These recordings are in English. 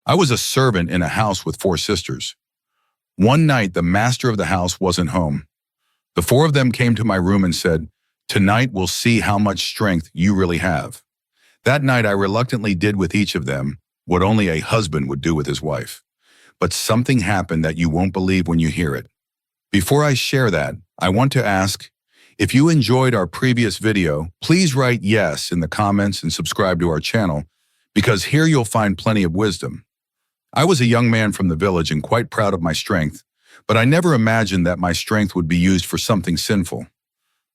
I was a servant in a house with four sisters. One night, the master of the house wasn't home. The four of them came to my room and said, "Tonight we'll see how much strength you really have." That night, I reluctantly did with each of them what only a husband would do with his wife. But something happened that you won't believe when you hear it. Before I share that, I want to ask, if you enjoyed our previous video, please write yes in the comments and subscribe to our channel, because here you'll find plenty of wisdom. I was a young man from the village and quite proud of my strength, but I never imagined that my strength would be used for something sinful.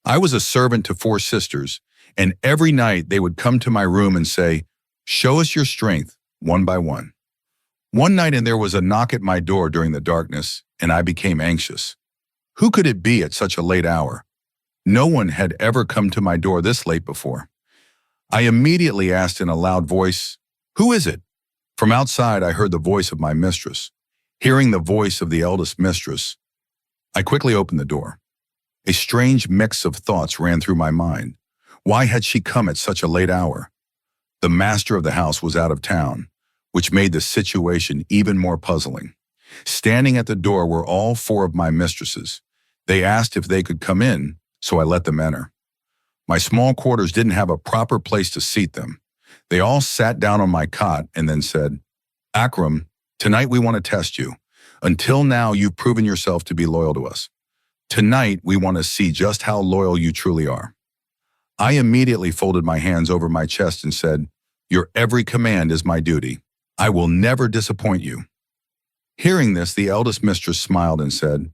I was a servant to four sisters, and every night they would come to my room and say, "Show us your strength," one by one. One night and there was a knock at my door during the darkness, and I became anxious. Who could it be at such a late hour? No one had ever come to my door this late before. I immediately asked in a loud voice, "Who is it?" From outside, I heard the voice of my mistress. Hearing the voice of the eldest mistress, I quickly opened the door. A strange mix of thoughts ran through my mind. Why had she come at such a late hour? The master of the house was out of town, which made the situation even more puzzling. Standing at the door were all four of my mistresses. They asked if they could come in, so I let them enter. My small quarters didn't have a proper place to seat them. They all sat down on my cot and then said, "Akram, tonight we want to test you. Until now, you've proven yourself to be loyal to us. Tonight, we want to see just how loyal you truly are." I immediately folded my hands over my chest and said, "Your every command is my duty. I will never disappoint you." Hearing this, the eldest mistress smiled and said,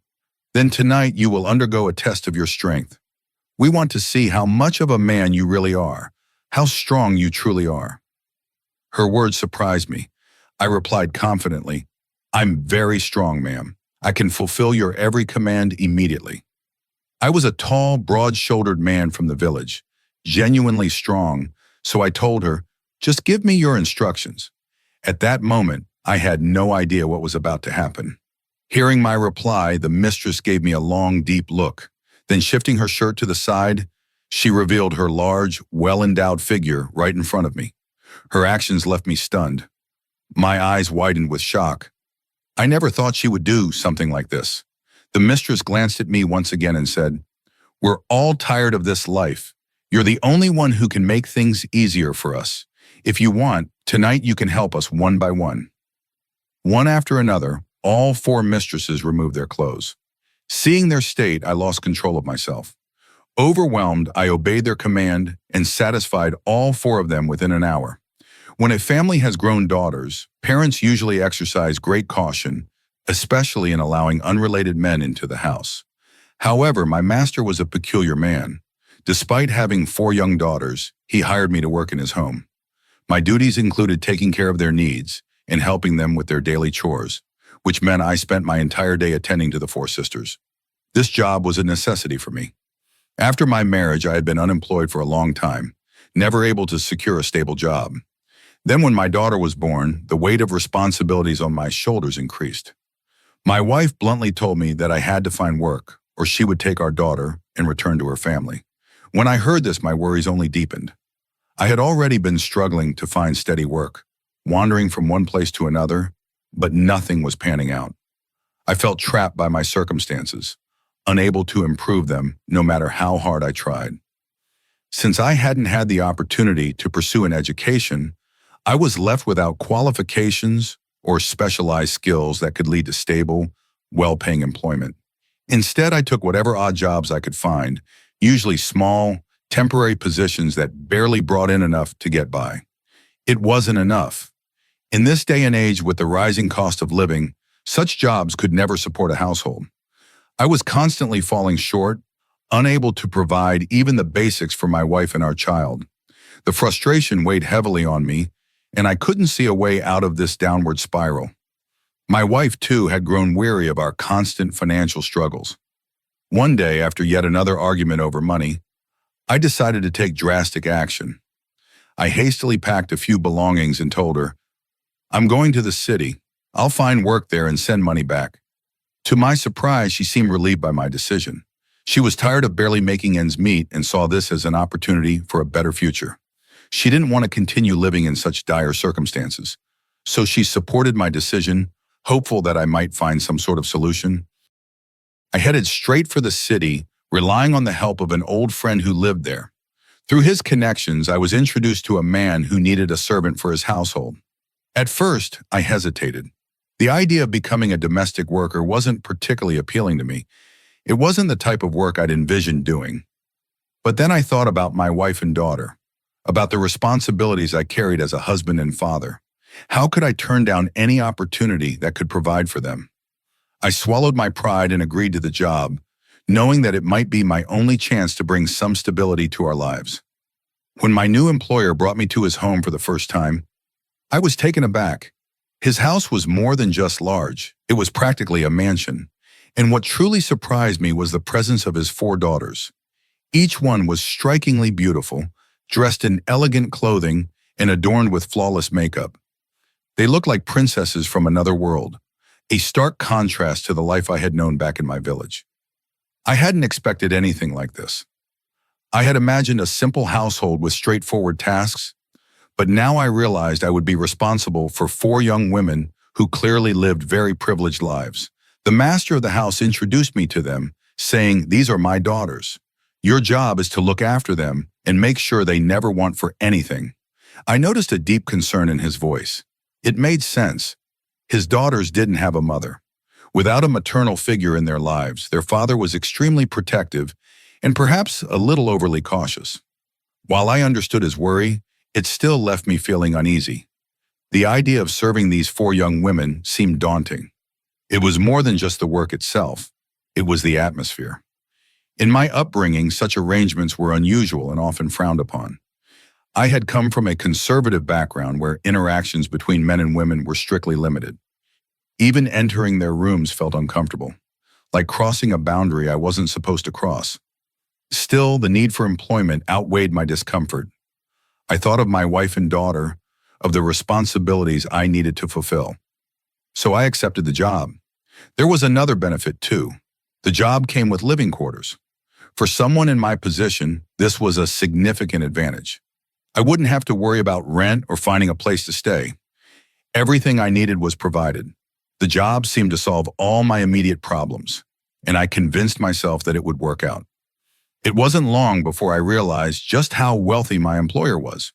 "Then tonight you will undergo a test of your strength. We want to see how much of a man you really are, how strong you truly are." Her words surprised me. I replied confidently, "I'm very strong, ma'am. I can fulfill your every command immediately." I was a tall, broad-shouldered man from the village, genuinely strong, so I told her, "Just give me your instructions." At that moment, I had no idea what was about to happen. Hearing my reply, the mistress gave me a long, deep look. Then shifting her shirt to the side, she revealed her large, well-endowed figure right in front of me. Her actions left me stunned. My eyes widened with shock. I never thought she would do something like this. The mistress glanced at me once again and said, "We're all tired of this life. You're the only one who can make things easier for us. If you want, tonight you can help us one by one." One after another, all four mistresses removed their clothes. Seeing their state, I lost control of myself. Overwhelmed, I obeyed their command and satisfied all four of them within an hour. When a family has grown daughters, parents usually exercise great caution, especially in allowing unrelated men into the house. However, my master was a peculiar man. Despite having four young daughters, he hired me to work in his home. My duties included taking care of their needs and helping them with their daily chores, which meant I spent my entire day attending to the four sisters. This job was a necessity for me. After my marriage, I had been unemployed for a long time, never able to secure a stable job. Then when my daughter was born, the weight of responsibilities on my shoulders increased. My wife bluntly told me that I had to find work, or she would take our daughter and return to her family. When I heard this, my worries only deepened. I had already been struggling to find steady work, wandering from one place to another, but nothing was panning out. I felt trapped by my circumstances, unable to improve them no matter how hard I tried. Since I hadn't had the opportunity to pursue an education, I was left without qualifications or specialized skills that could lead to stable, well-paying employment. Instead, I took whatever odd jobs I could find, usually small, temporary positions that barely brought in enough to get by. It wasn't enough. In this day and age with the rising cost of living, such jobs could never support a household. I was constantly falling short, unable to provide even the basics for my wife and our child. The frustration weighed heavily on me, and I couldn't see a way out of this downward spiral. My wife, too, had grown weary of our constant financial struggles. One day, after yet another argument over money, I decided to take drastic action. I hastily packed a few belongings and told her, "I'm going to the city. I'll find work there and send money back." To my surprise, she seemed relieved by my decision. She was tired of barely making ends meet and saw this as an opportunity for a better future. She didn't want to continue living in such dire circumstances. so she supported my decision, hopeful that I might find some sort of solution. I headed straight for the city, relying on the help of an old friend who lived there. Through his connections, I was introduced to a man who needed a servant for his household. At first, I hesitated. The idea of becoming a domestic worker wasn't particularly appealing to me. It wasn't the type of work I'd envisioned doing. But then I thought about my wife and daughter, about the responsibilities I carried as a husband and father. How could I turn down any opportunity that could provide for them? I swallowed my pride and agreed to the job, knowing that it might be my only chance to bring some stability to our lives. When my new employer brought me to his home for the first time, I was taken aback. His house was more than just large. It was practically a mansion. And what truly surprised me was the presence of his 4 daughters. Each one was strikingly beautiful, dressed in elegant clothing and adorned with flawless makeup. They looked like princesses from another world, a stark contrast to the life I had known back in my village. I hadn't expected anything like this. I had imagined a simple household with straightforward tasks, but now I realized I would be responsible for 4 young women who clearly lived very privileged lives. The master of the house introduced me to them, saying, "These are my daughters. Your job is to look after them and make sure they never want for anything." I noticed a deep concern in his voice. It made sense. His daughters didn't have a mother. Without a maternal figure in their lives, their father was extremely protective and perhaps a little overly cautious. While I understood his worry, it still left me feeling uneasy. The idea of serving these 4 young women seemed daunting. It was more than just the work itself. It was the atmosphere. In my upbringing, such arrangements were unusual and often frowned upon. I had come from a conservative background where interactions between men and women were strictly limited. Even entering their rooms felt uncomfortable, like crossing a boundary I wasn't supposed to cross. Still, the need for employment outweighed my discomfort. I thought of my wife and daughter, of the responsibilities I needed to fulfill. So I accepted the job. There was another benefit too. The job came with living quarters. For someone in my position, this was a significant advantage. I wouldn't have to worry about rent or finding a place to stay. Everything I needed was provided. The job seemed to solve all my immediate problems, and I convinced myself that it would work out. It wasn't long before I realized just how wealthy my employer was.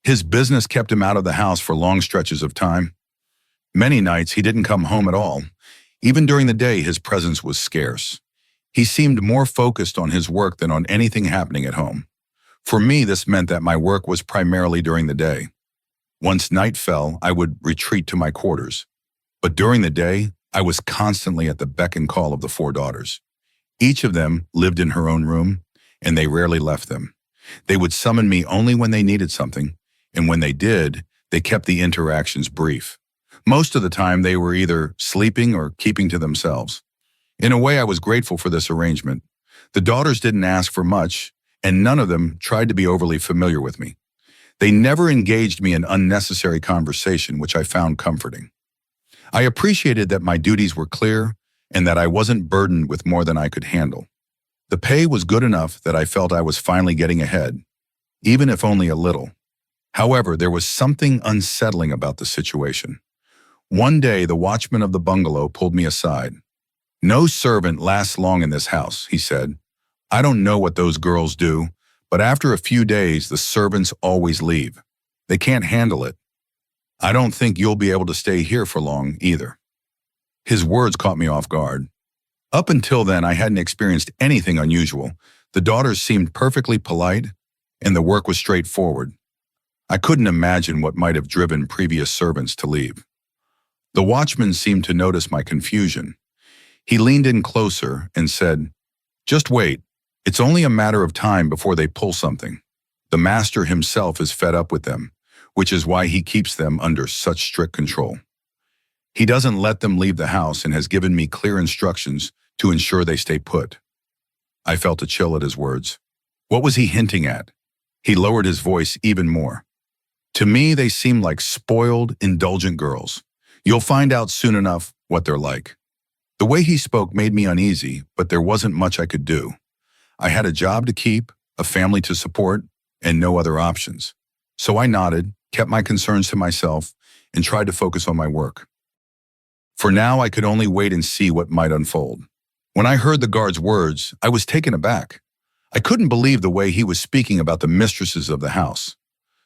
His business kept him out of the house for long stretches of time. Many nights he didn't come home at all. Even during the day, his presence was scarce. He seemed more focused on his work than on anything happening at home. For me, this meant that my work was primarily during the day. Once night fell, I would retreat to my quarters. But during the day, I was constantly at the beck and call of the 4 daughters. Each of them lived in her own room, and they rarely left them. They would summon me only when they needed something, and when they did, they kept the interactions brief. Most of the time, they were either sleeping or keeping to themselves. In a way, I was grateful for this arrangement. The daughters didn't ask for much, and none of them tried to be overly familiar with me. They never engaged me in unnecessary conversation, which I found comforting. I appreciated that my duties were clear and that I wasn't burdened with more than I could handle. The pay was good enough that I felt I was finally getting ahead, even if only a little. However, there was something unsettling about the situation. One day, the watchman of the bungalow pulled me aside. "No servant lasts long in this house," he said. "I don't know what those girls do, but after a few days, the servants always leave. They can't handle it. I don't think you'll be able to stay here for long either." His words caught me off guard. Up until then, I hadn't experienced anything unusual. The daughters seemed perfectly polite, and the work was straightforward. I couldn't imagine what might have driven previous servants to leave. The watchman seemed to notice my confusion. He leaned in closer and said, "Just wait. It's only a matter of time before they pull something. The master himself is fed up with them, which is why he keeps them under such strict control. He doesn't let them leave the house and has given me clear instructions to ensure they stay put." I felt a chill at his words. What was he hinting at? He lowered his voice even more. "To me, they seem like spoiled, indulgent girls. You'll find out soon enough what they're like." The way he spoke made me uneasy, but there wasn't much I could do. I had a job to keep, a family to support, and no other options. So I nodded, kept my concerns to myself, and tried to focus on my work. For now, I could only wait and see what might unfold. When I heard the guard's words, I was taken aback. I couldn't believe the way he was speaking about the mistresses of the house.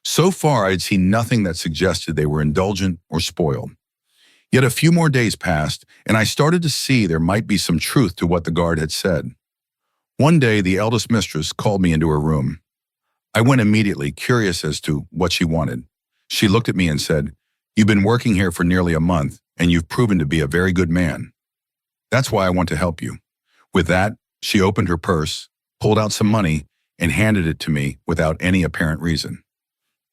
So far, I had seen nothing that suggested they were indulgent or spoiled. Yet a few more days passed, and I started to see there might be some truth to what the guard had said. One day, the eldest mistress called me into her room. I went immediately, curious as to what she wanted. She looked at me and said, "You've been working here for nearly a month, and you've proven to be a very good man. That's why I want to help you." With that, she opened her purse, pulled out some money, and handed it to me without any apparent reason.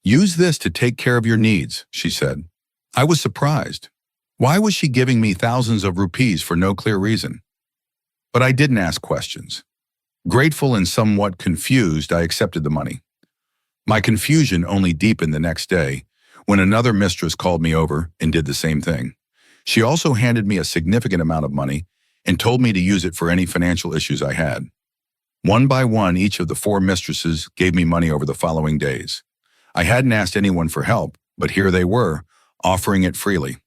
"Use this to take care of your needs," she said. I was surprised. Why was she giving me thousands of rupees for no clear reason? But I didn't ask questions. Grateful and somewhat confused, I accepted the money. My confusion only deepened the next day when another mistress called me over and did the same thing. She also handed me a significant amount of money and told me to use it for any financial issues I had. One by one, each of the 4 mistresses gave me money over the following days. I hadn't asked anyone for help, but here they were, offering it freely.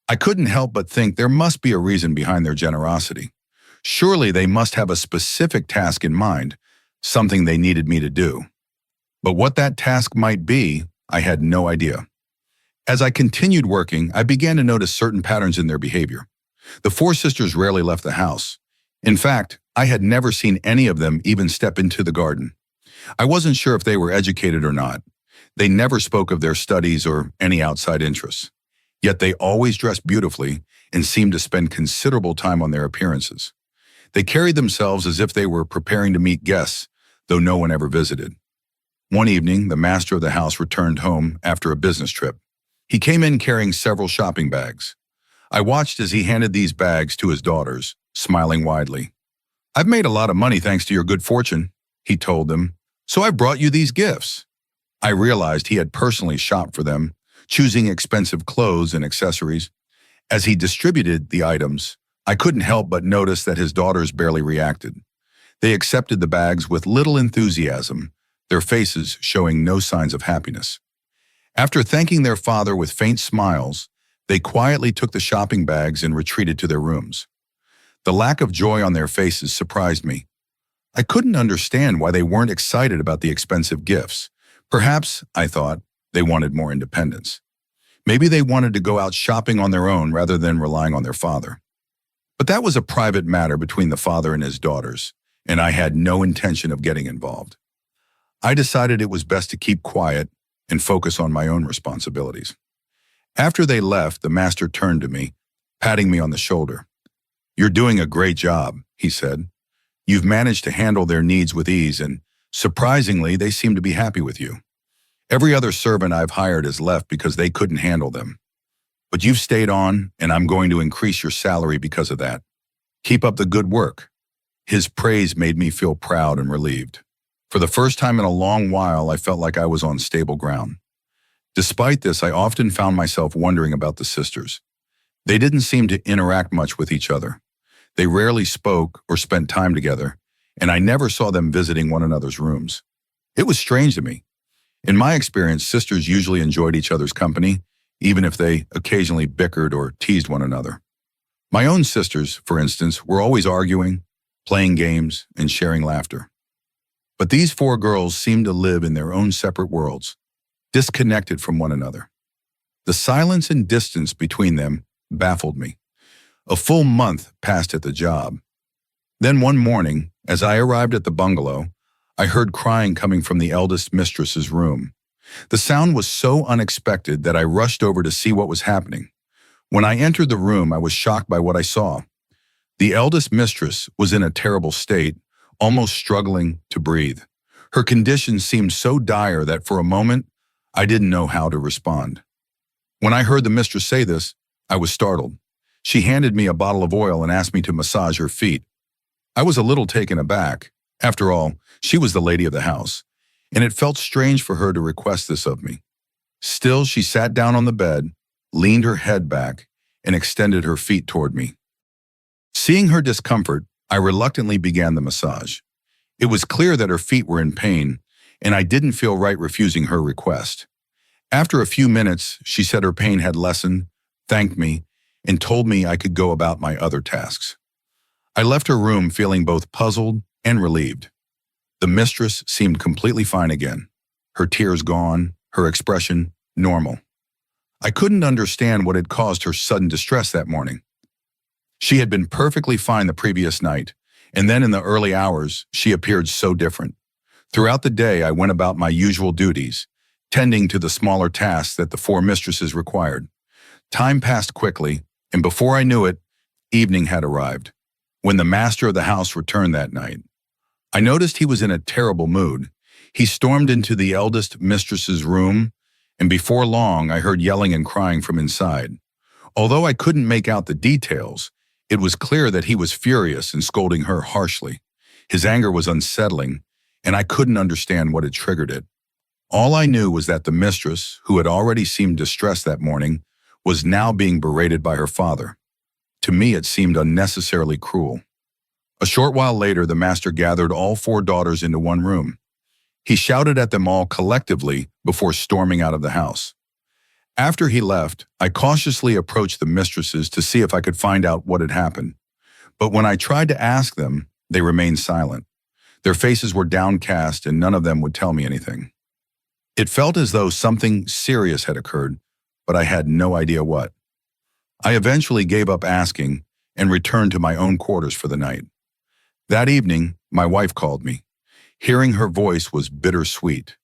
I couldn't help but think there must be a reason behind their generosity. Surely they must have a specific task in mind, something they needed me to do. But what that task might be, I had no idea. As I continued working, I began to notice certain patterns in their behavior. The 4 sisters rarely left the house. In fact, I had never seen any of them even step into the garden. I wasn't sure if they were educated or not. They never spoke of their studies or any outside interests. Yet they always dressed beautifully and seemed to spend considerable time on their appearances. They carried themselves as if they were preparing to meet guests, though no one ever visited. One evening, the master of the house returned home after a business trip. He came in carrying several shopping bags. I watched as he handed these bags to his daughters, smiling widely. "I've made a lot of money thanks to your good fortune," he told them, "so I brought you these gifts." I realized he had personally shopped for them, choosing expensive clothes and accessories. As he distributed the items, I couldn't help but notice that his daughters barely reacted. They accepted the bags with little enthusiasm, their faces showing no signs of happiness. After thanking their father with faint smiles, they quietly took the shopping bags and retreated to their rooms. The lack of joy on their faces surprised me. I couldn't understand why they weren't excited about the expensive gifts. Perhaps, I thought, they wanted more independence. Maybe they wanted to go out shopping on their own rather than relying on their father. But that was a private matter between the father and his daughters, and I had no intention of getting involved. I decided it was best to keep quiet and focus on my own responsibilities. After they left, the master turned to me, patting me on the shoulder. "You're doing a great job," he said. "You've managed to handle their needs with ease, and surprisingly, they seem to be happy with you. Every other servant I've hired has left because they couldn't handle them. But you've stayed on, and I'm going to increase your salary because of that. Keep up the good work." His praise made me feel proud and relieved. For the first time in a long while, I felt like I was on stable ground. Despite this, I often found myself wondering about the sisters. They didn't seem to interact much with each other. They rarely spoke or spent time together, and I never saw them visiting one another's rooms. It was strange to me. In my experience, sisters usually enjoyed each other's company, even if they occasionally bickered or teased one another. My own sisters, for instance, were always arguing, playing games, and sharing laughter. But these 4 girls seemed to live in their own separate worlds, disconnected from one another. The silence and distance between them baffled me. A full month passed at the job. Then one morning, as I arrived at the bungalow, I heard crying coming from the eldest mistress's room. The sound was so unexpected that I rushed over to see what was happening. When I entered the room, I was shocked by what I saw. The eldest mistress was in a terrible state, almost struggling to breathe. Her condition seemed so dire that for a moment, I didn't know how to respond. When I heard the mistress say this, I was startled. She handed me a bottle of oil and asked me to massage her feet. I was a little taken aback. After all, she was the lady of the house, and it felt strange for her to request this of me. Still, she sat down on the bed, leaned her head back, and extended her feet toward me. Seeing her discomfort, I reluctantly began the massage. It was clear that her feet were in pain, and I didn't feel right refusing her request. After a few minutes, she said her pain had lessened, thanked me, and told me I could go about my other tasks. I left her room feeling both puzzled and relieved. The mistress seemed completely fine again, her tears gone, her expression normal. I couldn't understand what had caused her sudden distress that morning. She had been perfectly fine the previous night, and then in the early hours, she appeared so different. Throughout the day, I went about my usual duties, tending to the smaller tasks that the four mistresses required. Time passed quickly, and before I knew it, evening had arrived. When the master of the house returned that night, I noticed he was in a terrible mood. He stormed into the eldest mistress's room, and before long I heard yelling and crying from inside. Although I couldn't make out the details, it was clear that he was furious and scolding her harshly. His anger was unsettling, and I couldn't understand what had triggered it. All I knew was that the mistress, who had already seemed distressed that morning, was now being berated by her father. To me, it seemed unnecessarily cruel. A short while later, the master gathered all four daughters into one room. He shouted at them all collectively before storming out of the house. After he left, I cautiously approached the mistresses to see if I could find out what had happened. But when I tried to ask them, they remained silent. Their faces were downcast and none of them would tell me anything. It felt as though something serious had occurred, but I had no idea what. I eventually gave up asking and returned to my own quarters for the night. That evening, my wife called me. Hearing her voice was bittersweet.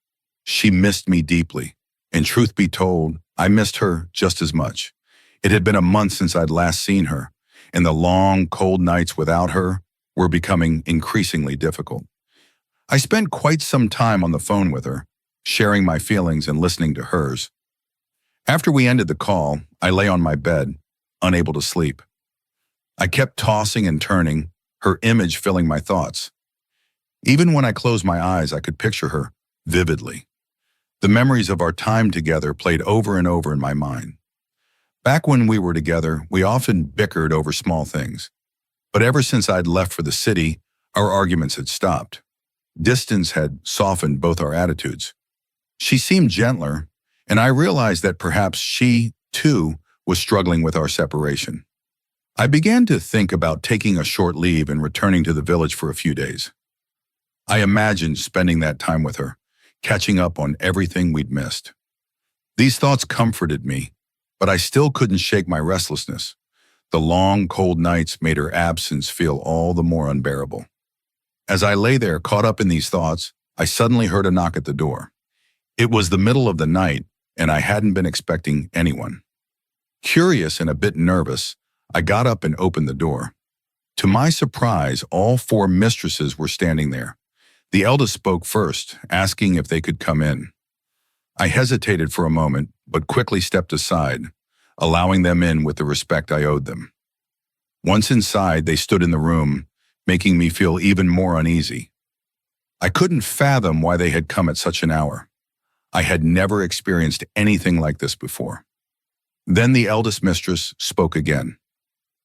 She missed me deeply, and truth be told, I missed her just as much. It had been a month since I'd last seen her, and the long, cold nights without her were becoming increasingly difficult. I spent quite some time on the phone with her, sharing my feelings and listening to hers. After we ended the call, I lay on my bed, unable to sleep. I kept tossing and turning, her image filling my thoughts. Even when I closed my eyes, I could picture her vividly. The memories of our time together played over and over in my mind. Back when we were together, we often bickered over small things. But ever since I'd left for the city, our arguments had stopped. Distance had softened both our attitudes. She seemed gentler, and I realized that perhaps she, too, was struggling with our separation. I began to think about taking a short leave and returning to the village for a few days. I imagined spending that time with her, catching up on everything we'd missed. These thoughts comforted me, but I still couldn't shake my restlessness. The long, cold nights made her absence feel all the more unbearable. As I lay there caught up in these thoughts, I suddenly heard a knock at the door. It was the middle of the night, and I hadn't been expecting anyone. Curious and a bit nervous, I got up and opened the door. To my surprise, all four mistresses were standing there. The eldest spoke first, asking if they could come in. I hesitated for a moment, but quickly stepped aside, allowing them in with the respect I owed them. Once inside, they stood in the room, making me feel even more uneasy. I couldn't fathom why they had come at such an hour. I had never experienced anything like this before. Then the eldest mistress spoke again.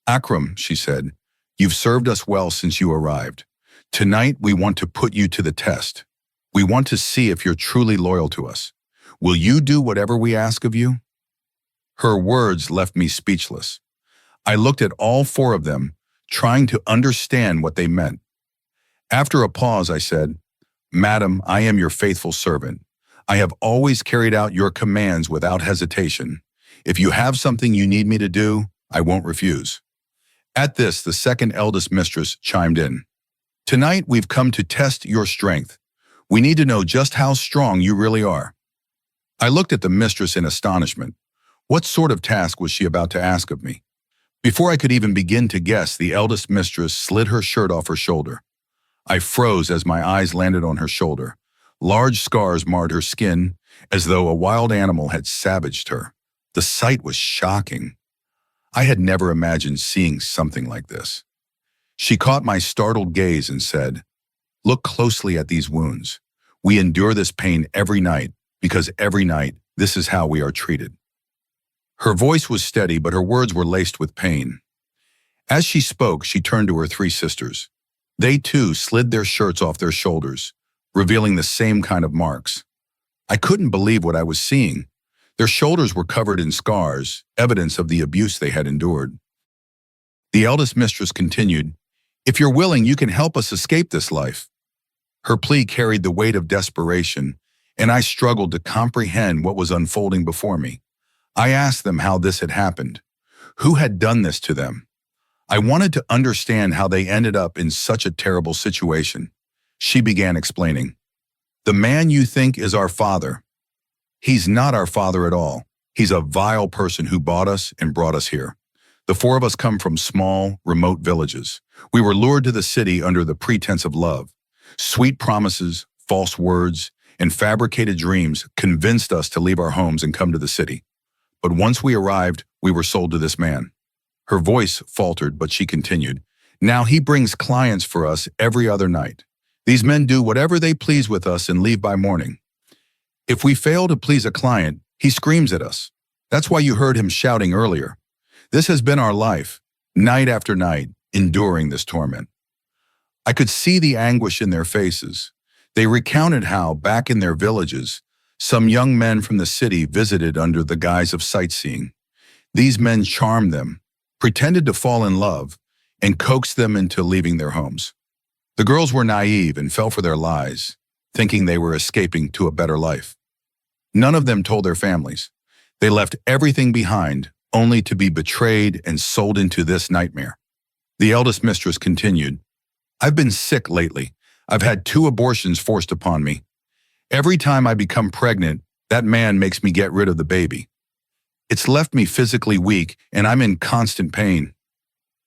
"Akram," she said, "you've served us well since you arrived. Tonight we want to put you to the test. We want to see if you're truly loyal to us. Will you do whatever we ask of you?" Her words left me speechless. I looked at all four of them, trying to understand what they meant. After a pause, I said, "Madam, I am your faithful servant. I have always carried out your commands without hesitation. If you have something you need me to do, I won't refuse." At this, the second eldest mistress chimed in. "Tonight, we've come to test your strength. We need to know just how strong you really are." I looked at the mistress in astonishment. What sort of task was she about to ask of me? Before I could even begin to guess, the eldest mistress slid her shirt off her shoulder. I froze as my eyes landed on her shoulder. Large scars marred her skin, as though a wild animal had savaged her. The sight was shocking. I had never imagined seeing something like this. She caught my startled gaze and said, "Look closely at these wounds. We endure this pain every night because every night this is how we are treated." Her voice was steady, but her words were laced with pain. As she spoke, she turned to her three sisters. They too slid their shirts off their shoulders, revealing the same kind of marks. I couldn't believe what I was seeing. Their shoulders were covered in scars, evidence of the abuse they had endured. The eldest mistress continued, "If you're willing, you can help us escape this life." Her plea carried the weight of desperation, and I struggled to comprehend what was unfolding before me. I asked them how this had happened. Who had done this to them? I wanted to understand how they ended up in such a terrible situation. She began explaining. "The man you think is our father. He's not our father at all. He's a vile person who bought us and brought us here. The four of us come from small, remote villages. We were lured to the city under the pretense of love. Sweet promises, false words, and fabricated dreams convinced us to leave our homes and come to the city. But once we arrived, we were sold to this man." Her voice faltered, but she continued, "Now he brings clients for us every other night. These men do whatever they please with us and leave by morning. If we fail to please a client, he screams at us. That's why you heard him shouting earlier. This has been our life, night after night, enduring this torment." I could see the anguish in their faces. They recounted how, back in their villages, some young men from the city visited under the guise of sightseeing. These men charmed them, pretended to fall in love, and coaxed them into leaving their homes. The girls were naive and fell for their lies, thinking they were escaping to a better life. None of them told their families. They left everything behind, only to be betrayed and sold into this nightmare. The eldest mistress continued, "I've been sick lately. I've had 2 abortions forced upon me. Every time I become pregnant, that man makes me get rid of the baby. It's left me physically weak, and I'm in constant pain.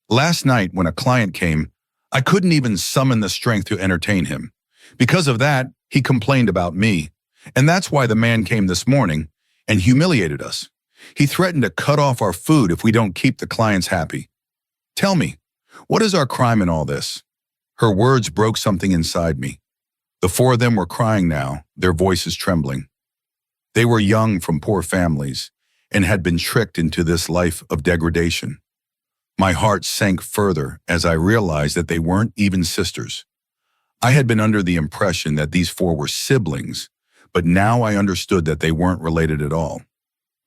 Last night, when a client came, I couldn't even summon the strength to entertain him. Because of that, he complained about me. And that's why the man came this morning and humiliated us. He threatened to cut off our food if we don't keep the clients happy. Tell me, what is our crime in all this?" Her words broke something inside me. The 4 of them were crying now, their voices trembling. They were young from poor families and had been tricked into this life of degradation. My heart sank further as I realized that they weren't even sisters. I had been under the impression that these 4 were siblings, but now I understood that they weren't related at all.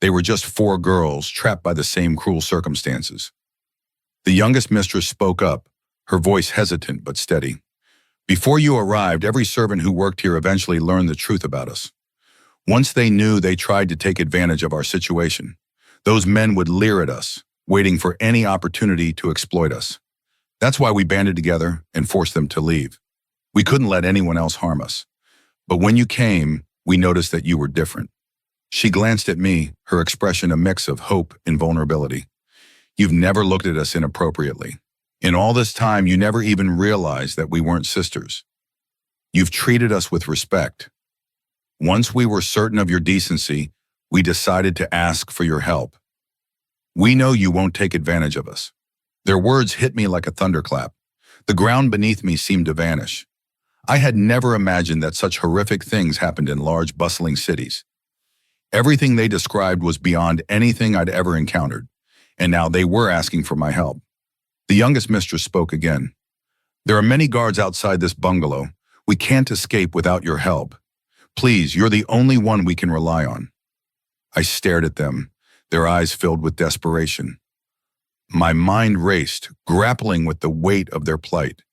They were just 4 girls trapped by the same cruel circumstances. The youngest mistress spoke up, her voice hesitant but steady. "Before you arrived, every servant who worked here eventually learned the truth about us. Once they knew, they tried to take advantage of our situation. Those men would leer at us, waiting for any opportunity to exploit us. That's why we banded together and forced them to leave. We couldn't let anyone else harm us. But when you came, we noticed that you were different." She glanced at me, her expression a mix of hope and vulnerability. "You've never looked at us inappropriately. In all this time, you never even realized that we weren't sisters. You've treated us with respect. Once we were certain of your decency, we decided to ask for your help. We know you won't take advantage of us." Their words hit me like a thunderclap. The ground beneath me seemed to vanish. I had never imagined that such horrific things happened in large, bustling cities. Everything they described was beyond anything I'd ever encountered, and now they were asking for my help. The youngest mistress spoke again. "There are many guards outside this bungalow. We can't escape without your help. Please, you're the only one we can rely on." I stared at them, their eyes filled with desperation. My mind raced, grappling with the weight of their plight.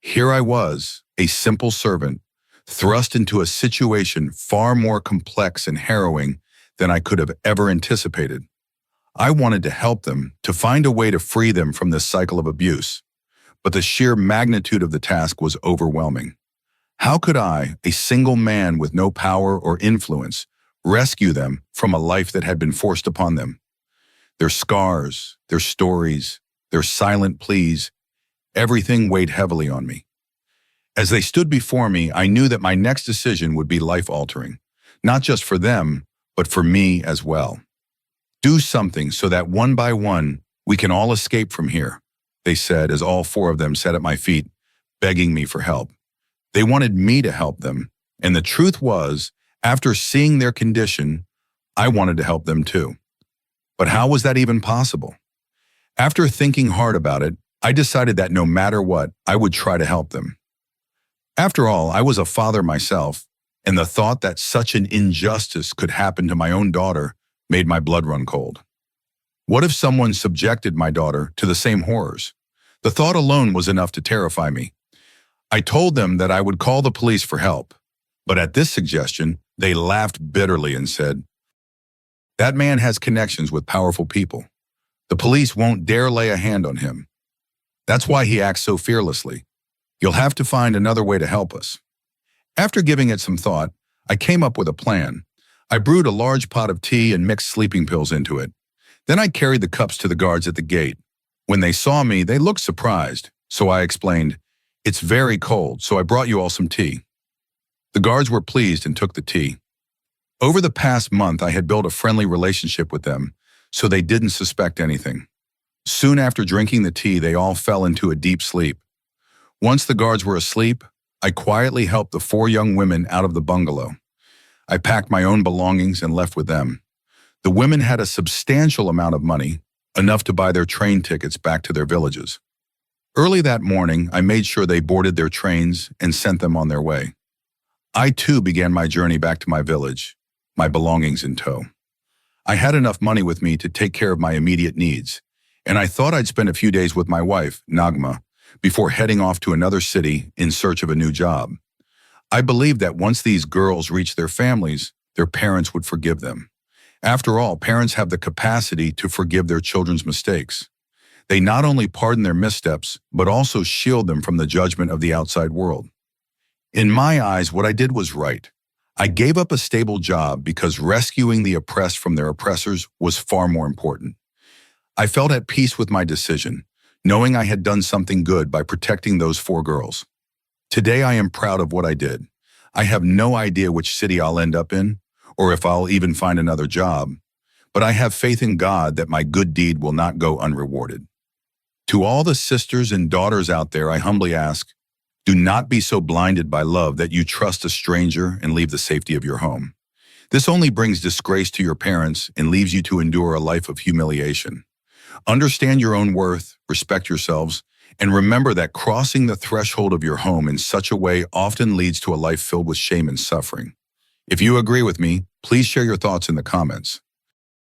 Here I was, a simple servant, thrust into a situation far more complex and harrowing than I could have ever anticipated. I wanted to help them, to find a way to free them from this cycle of abuse, but the sheer magnitude of the task was overwhelming. How could I, a single man with no power or influence, rescue them from a life that had been forced upon them? Their scars, their stories, their silent pleas, everything weighed heavily on me. As they stood before me, I knew that my next decision would be life-altering, not just for them, but for me as well. "Do something so that one by one, we can all escape from here," they said as all 4 of them sat at my feet, begging me for help. They wanted me to help them, and the truth was, after seeing their condition, I wanted to help them too. But how was that even possible? After thinking hard about it, I decided that no matter what, I would try to help them. After all, I was a father myself, and the thought that such an injustice could happen to my own daughter made my blood run cold. What if someone subjected my daughter to the same horrors? The thought alone was enough to terrify me. I told them that I would call the police for help, but at this suggestion, they laughed bitterly and said, "That man has connections with powerful people. The police won't dare lay a hand on him. That's why he acts so fearlessly. You'll have to find another way to help us." After giving it some thought, I came up with a plan. I brewed a large pot of tea and mixed sleeping pills into it. Then I carried the cups to the guards at the gate. When they saw me, they looked surprised, so I explained, "It's very cold, so I brought you all some tea." The guards were pleased and took the tea. Over the past month, I had built a friendly relationship with them, so they didn't suspect anything. Soon after drinking the tea, they all fell into a deep sleep. Once the guards were asleep, I quietly helped the 4 young women out of the bungalow. I packed my own belongings and left with them. The women had a substantial amount of money, enough to buy their train tickets back to their villages. Early that morning, I made sure they boarded their trains and sent them on their way. I too began my journey back to my village, my belongings in tow. I had enough money with me to take care of my immediate needs, and I thought I'd spend a few days with my wife, Nagma, before heading off to another city in search of a new job. I believed that once these girls reached their families, their parents would forgive them. After all, parents have the capacity to forgive their children's mistakes. They not only pardon their missteps, but also shield them from the judgment of the outside world. In my eyes, what I did was right. I gave up a stable job because rescuing the oppressed from their oppressors was far more important. I felt at peace with my decision, knowing I had done something good by protecting those 4 girls. Today I am proud of what I did. I have no idea which city I'll end up in, or if I'll even find another job, but I have faith in God that my good deed will not go unrewarded. To all the sisters and daughters out there, I humbly ask, do not be so blinded by love that you trust a stranger and leave the safety of your home. This only brings disgrace to your parents and leaves you to endure a life of humiliation. Understand your own worth, respect yourselves, and remember that crossing the threshold of your home in such a way often leads to a life filled with shame and suffering. If you agree with me, please share your thoughts in the comments.